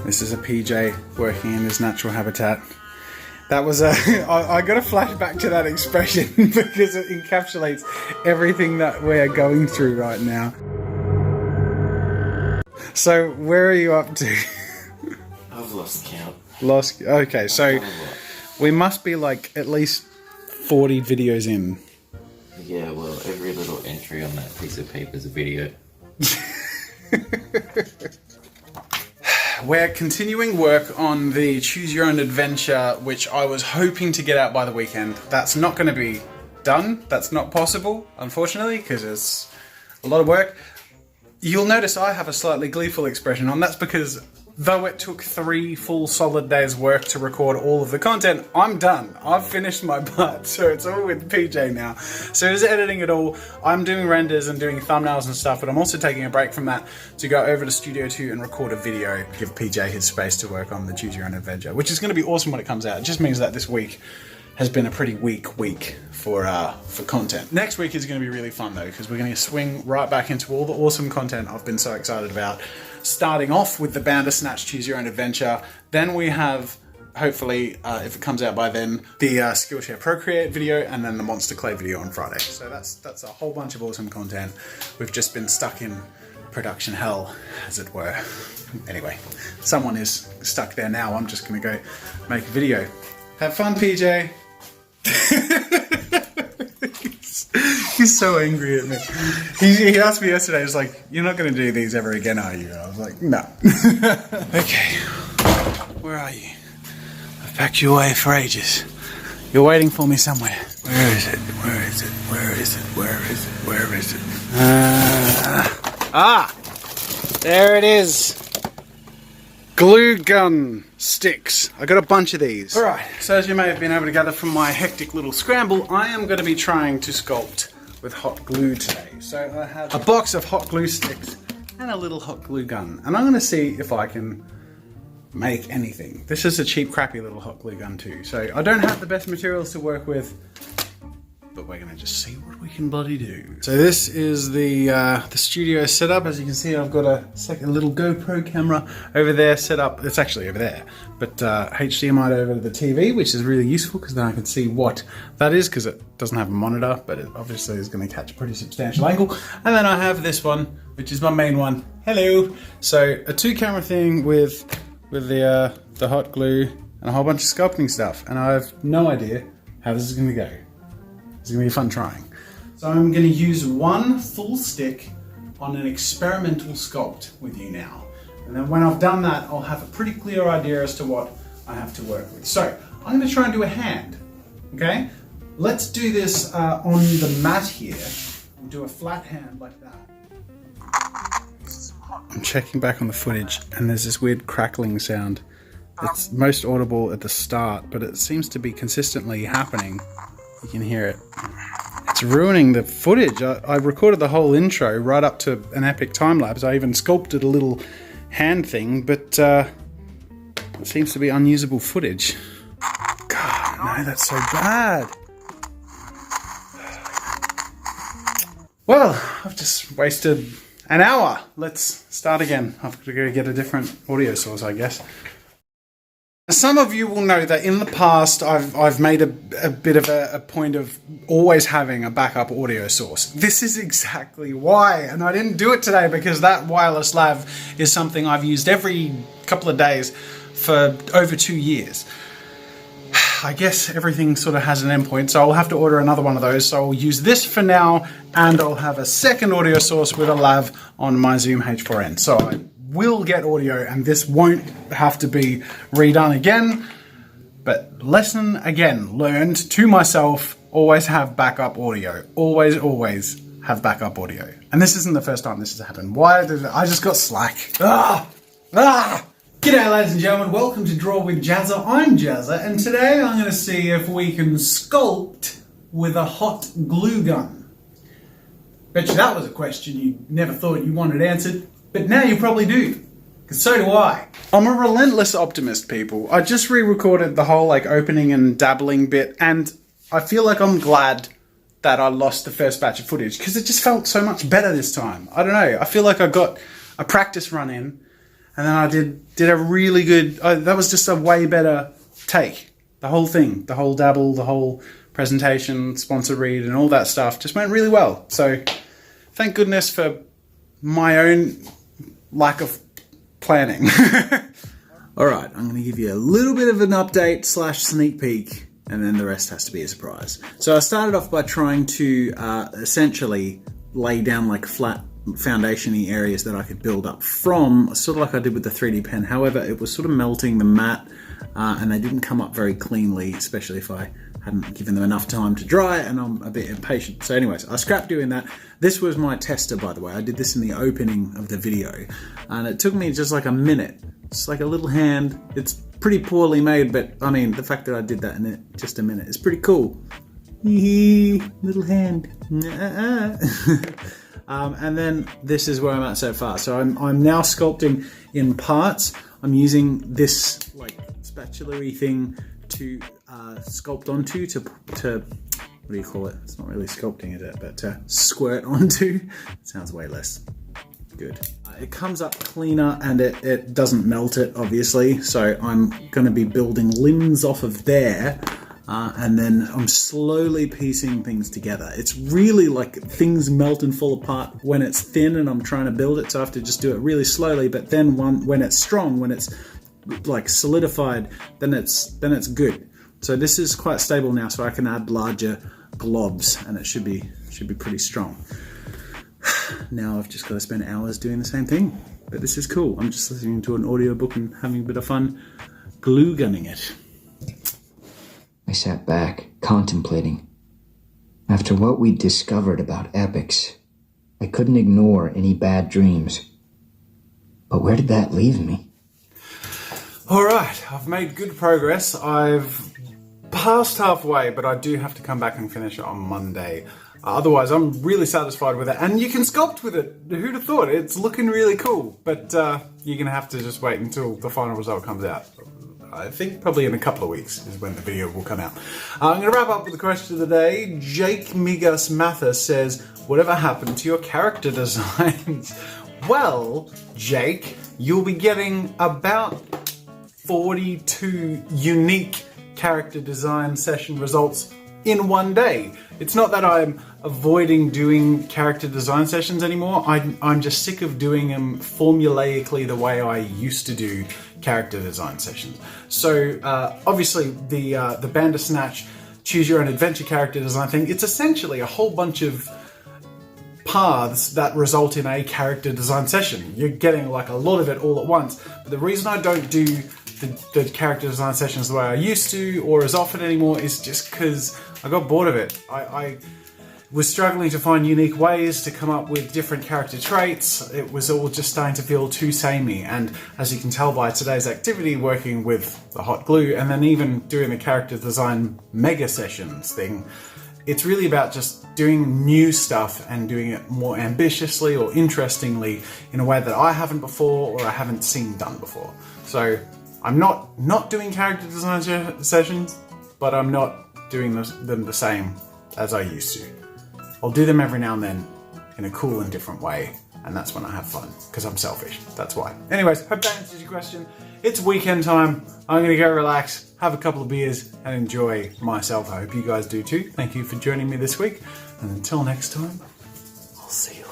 This is a PJ working in his natural habitat. That was a... I got a flashback to that expression because it encapsulates everything that we're going through right now. So, where are you up to? I've lost count. Lost... Okay, so we must be like at least 40 videos in. Yeah, well, every little entry on that piece of paper is a video. We're continuing work on the Choose Your Own Adventure, which I was hoping to get out by the weekend. That's not going to be done. That's not possible, unfortunately, because it's a lot of work. You'll notice I have a slightly gleeful expression on. That's because though it took 3 full solid days work to record all of the content, I'm done. I've finished my part, so it's all with PJ now. So he's editing it all. I'm doing renders and doing thumbnails and stuff, but I'm also taking a break from that to go over to Studio 2 and record a video, give PJ his space to work on the Choose Your Own Adventure, which is going to be awesome when it comes out. It just means that this week has been a pretty weak week for content. Next week is going to be really fun though, because we're going to swing right back into all the awesome content I've been so excited about. Starting off with the Bandersnatch Choose Your Own Adventure. Then we have, hopefully, if it comes out by then, the Skillshare Procreate video, and then the Monster Clay video on Friday. So that's a whole bunch of awesome content. We've just been stuck in production hell, as it were. Anyway, someone is stuck there now. I'm just going to go make a video. Have fun, PJ. He's so angry at me. He asked me yesterday, he was like, "You're not going to do these ever again, are you?" And I was like, "No." Okay, where are you? I've packed you away for ages. You're waiting for me somewhere. Where is it? Where is it? Where is it? Where is it? Where is it? There it is. Glue gun sticks. I got a bunch of these. Alright, so as you may have been able to gather from my hectic little scramble, I am going to be trying to sculpt with hot glue today. So I have a box of hot glue sticks and a little hot glue gun. And I'm going to see if I can make anything. This is a cheap, crappy little hot glue gun too. So I don't have the best materials to work with, but we're going to just see what we can bloody do. So this is the studio setup. As you can see, I've got a little GoPro camera over there set up. It's actually over there, but HDMI over to the TV, which is really useful because then I can see what that is, because it doesn't have a monitor, but it obviously is going to catch a pretty substantial angle. And then I have this one, which is my main one. Hello. So a 2-camera thing with the hot glue and a whole bunch of sculpting stuff, and I have no idea how this is going to go. It's going to be fun trying. So I'm going to use 1 full stick on an experimental sculpt with you now. And then when I've done that, I'll have a pretty clear idea as to what I have to work with. So I'm going to try and do a hand, okay? Let's do this on the mat here. We'll do a flat hand like that. I'm checking back on the footage and there's this weird crackling sound. It's most audible at the start, but it seems to be consistently happening. You can hear it. It's ruining the footage. I recorded the whole intro right up to an epic time lapse. I even sculpted a little hand thing, but it seems to be unusable footage. God, no, that's so bad. Well, I've just wasted an hour. Let's start again. I've got to go get a different audio source, I guess. Some of you will know that in the past I've made a bit of a point of always having a backup audio source. This is exactly why, and I didn't do it today because that wireless lav is something I've used every couple of days for over 2 years. I guess everything sort of has an endpoint, so I'll have to order another one of those. So I'll use this for now, and I'll have a second audio source with a lav on my Zoom H4n. So I will get audio, and this won't have to be redone again. But lesson again learned to myself: always have backup audio. Always have backup audio. And this isn't the first time this has happened. Why did I just got slack? G'day ladies and gentlemen, welcome to Draw with Jazza. I'm Jazza, and today I'm going to see if we can sculpt with a hot glue gun. Bet you that was a question you never thought you wanted answered, but now you probably do, because so do I. I'm a relentless optimist, people. I just re-recorded the whole opening and dabbling bit, and I feel like I'm glad that I lost the first batch of footage, because it just felt so much better this time. I don't know, I feel like I got a practice run in, And then I did a really good, that was just a way better take. The whole thing, the whole dabble, the whole presentation, sponsor read and all that stuff just went really well. So thank goodness for my own lack of planning. All right, I'm going to give you a little bit of an update / sneak peek, and then the rest has to be a surprise. So I started off by trying to essentially lay down like flat foundation-y areas that I could build up from, sort of like I did with the 3D pen. However, it was sort of melting the matte, and they didn't come up very cleanly, especially if I hadn't given them enough time to dry, and I'm a bit impatient. So anyways, I scrapped doing that. This was my tester, by the way. I did this in the opening of the video, and it took me just like a minute. It's like a little hand. It's pretty poorly made, but I mean, the fact that I did that in just a minute is pretty cool. Little hand. And then this is where I'm at so far. So I'm now sculpting in parts. I'm using this like spatula-y thing to sculpt onto, to what do you call it? It's not really sculpting, is it? But to squirt onto. It sounds way less good. It comes up cleaner and it doesn't melt it, obviously. So I'm going to be building limbs off of there. And then I'm slowly piecing things together. It's really like things melt and fall apart when it's thin and I'm trying to build it, so I have to just do it really slowly. But then when it's strong, when it's like solidified, then it's good. So this is quite stable now, so I can add larger globs and it should be pretty strong. Now I've just got to spend hours doing the same thing, but this is cool. I'm just listening to an audiobook and having a bit of fun glue gunning it. I sat back, contemplating. After what we'd discovered about epics, I couldn't ignore any bad dreams. But where did that leave me? Alright, I've made good progress. I've passed halfway, but I do have to come back and finish it on Monday. Otherwise, I'm really satisfied with it. And you can sculpt with it. Who'd have thought? It's looking really cool. But you're going to have to just wait until the final result comes out. I think probably in a couple of weeks is when the video will come out. I'm going to wrap up with the question of the day. Jake Migas Mathis says, whatever happened to your character designs? Well, Jake, you'll be getting about 42 unique character design session results in one day. It's not that I'm avoiding doing character design sessions anymore. I'm just sick of doing them formulaically the way I used to do character design sessions. So obviously the Bandersnatch choose your own adventure character design thing, it's essentially a whole bunch of paths that result in a character design session. You're getting like a lot of it all at once. But the reason I don't do the character design sessions the way I used to or as often anymore is just because I got bored of it. I was struggling to find unique ways to come up with different character traits. It was all just starting to feel too samey, and as you can tell by today's activity, working with the hot glue and then even doing the character design mega sessions thing, it's really about just doing new stuff and doing it more ambitiously or interestingly in a way that I haven't before or I haven't seen done before. So I'm not doing character design sessions, but I'm not doing them the same as I used to. I'll do them every now and then in a cool and different way, and that's when I have fun, because I'm selfish. That's why. Anyways, hope that answers your question. It's weekend time. I'm going to go relax, have a couple of beers, and enjoy myself. I hope you guys do too. Thank you for joining me this week, and until next time, I'll see you.